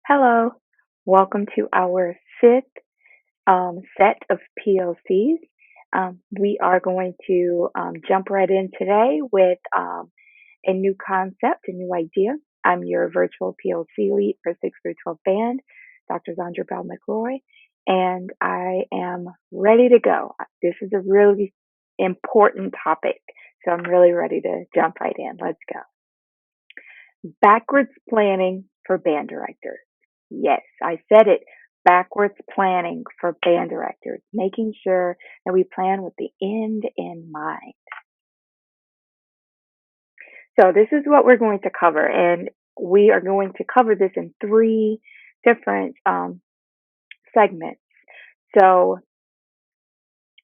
Hello, welcome to our fifth set of PLCs. We are going to jump right in today with a new concept, a new idea. I'm your virtual PLC lead for 6 through 12 band, Dr. Zandra Bell McRoy, and I am ready to go. This is a really important topic, so I'm really ready to jump right in. Let's go. Backwards planning for band directors. Yes, I said it. Backwards planning for band directors, making sure that we plan with the end in mind. So this is what we're going to cover, and we are going to cover this in three different segments. So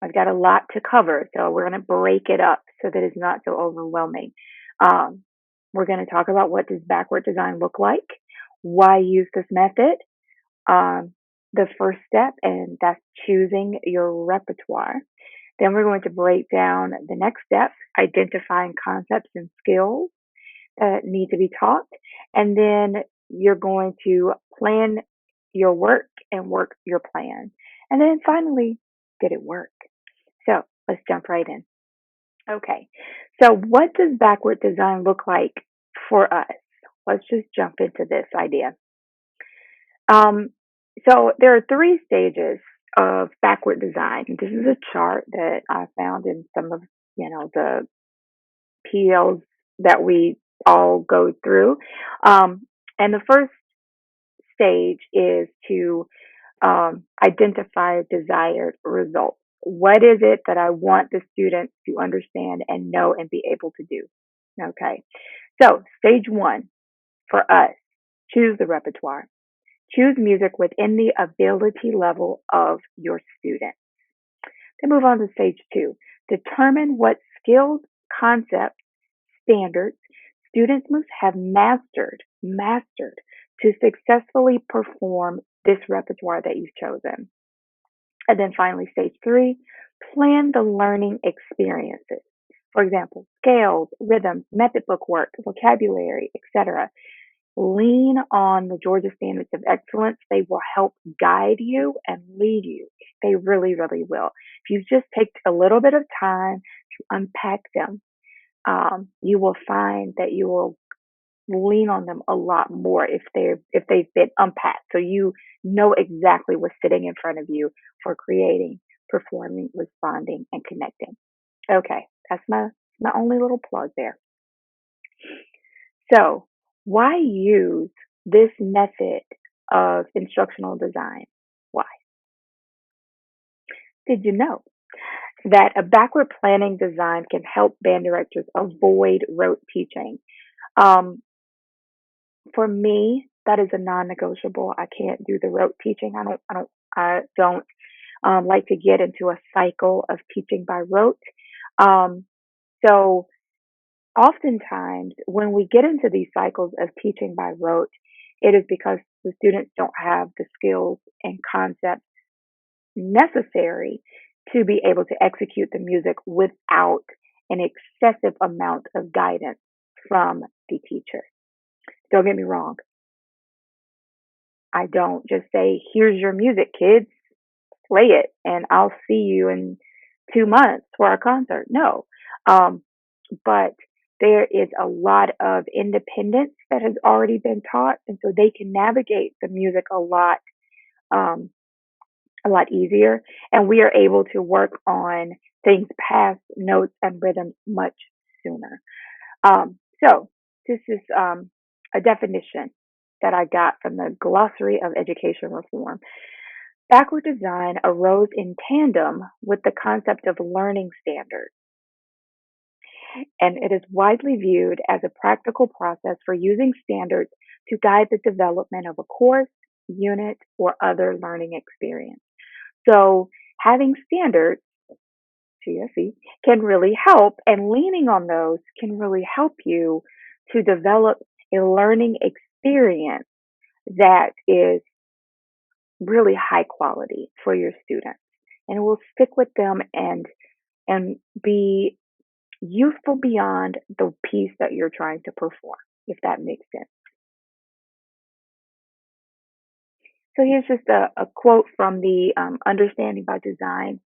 I've got a lot to cover, so we're going to break it up so that it's not so overwhelming. Um, we're going to talk about what does backward design look like, why use this method, um, the first step, and that's choosing your repertoire. Then we're going to break down the next step, identifying concepts and skills that need to be taught. And then you're going to plan your work and work your plan. And then finally, did it work? So let's jump right in. Okay. So what does backward design look like for us? Let's just jump into this idea. Um, so there are three stages of backward design. This is a chart that I found in some of the PLs that we all go through. And the first stage is to identify desired results. What is it that I want the students to understand and know and be able to do? Okay. So stage one for us, choose the repertoire. Choose music within the ability level of your student. Then move on to stage two. Determine what skills, concepts, standards students must have mastered to successfully perform this repertoire that you've chosen. And then finally, stage three, plan the learning experiences. For example, scales, rhythms, method book work, vocabulary, etc. Lean on the Georgia Standards of Excellence. They will help guide you and lead you. They really, really will. If you just take a little bit of time to unpack them, you will find that you will lean on them a lot more if they've been unpacked. So you know exactly what's sitting in front of you for creating, performing, responding, and connecting. Okay, that's my only little plug there. So, why use this method of instructional design? Why? Did you know that a backward planning design can help band directors avoid rote teaching? Um, for me, that is a non-negotiable. I can't do the rote teaching. I don't like to get into a cycle of teaching by rote. Um, so oftentimes, when we get into these cycles of teaching by rote, it is because the students don't have the skills and concepts necessary to be able to execute the music without an excessive amount of guidance from the teacher. Don't get me wrong. I don't just say, here's your music, kids, play it, and I'll see you in 2 months for our concert. No. Um, but there is a lot of independence that has already been taught, and so they can navigate the music um, a lot easier, and we are able to work on things past notes and rhythms much sooner. So this is a definition that I got from the Glossary of Education Reform. Backward design arose in tandem with the concept of learning standards, and it is widely viewed as a practical process for using standards to guide the development of a course, unit, or other learning experience. So having standards, CSE, can really help, and leaning on those can really help you to develop a learning experience that is really high quality for your students, and it will stick with them and be useful beyond the piece that you're trying to perform, if that makes sense. So here's just a quote from the Understanding by Design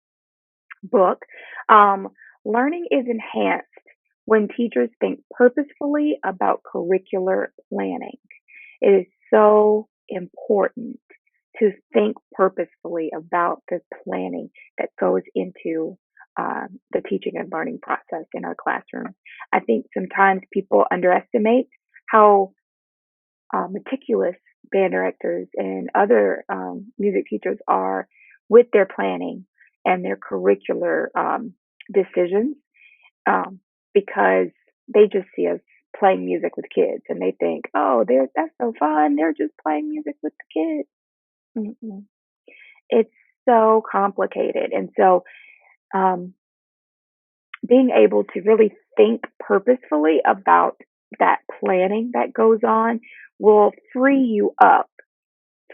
book. Um, Learning is enhanced when teachers think purposefully about curricular planning. It is so important to think purposefully about the planning that goes into the teaching and learning process in our classroom. I think sometimes people underestimate how meticulous band directors and other music teachers are with their planning and their curricular decisions um, because they just see us playing music with kids and they think, oh, that's so fun. They're just playing music with the kids. Mm-mm. It's so complicated. And so um, being able to really think purposefully about that planning that goes on will free you up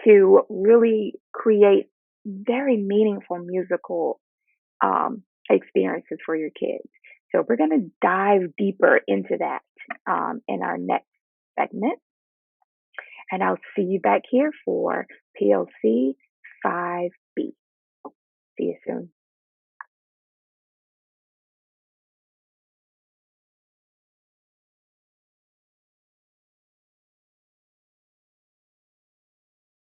to really create very meaningful musical experiences for your kids. So we're going to dive deeper into that in our next segment. And I'll see you back here for PLC 5B. See you soon.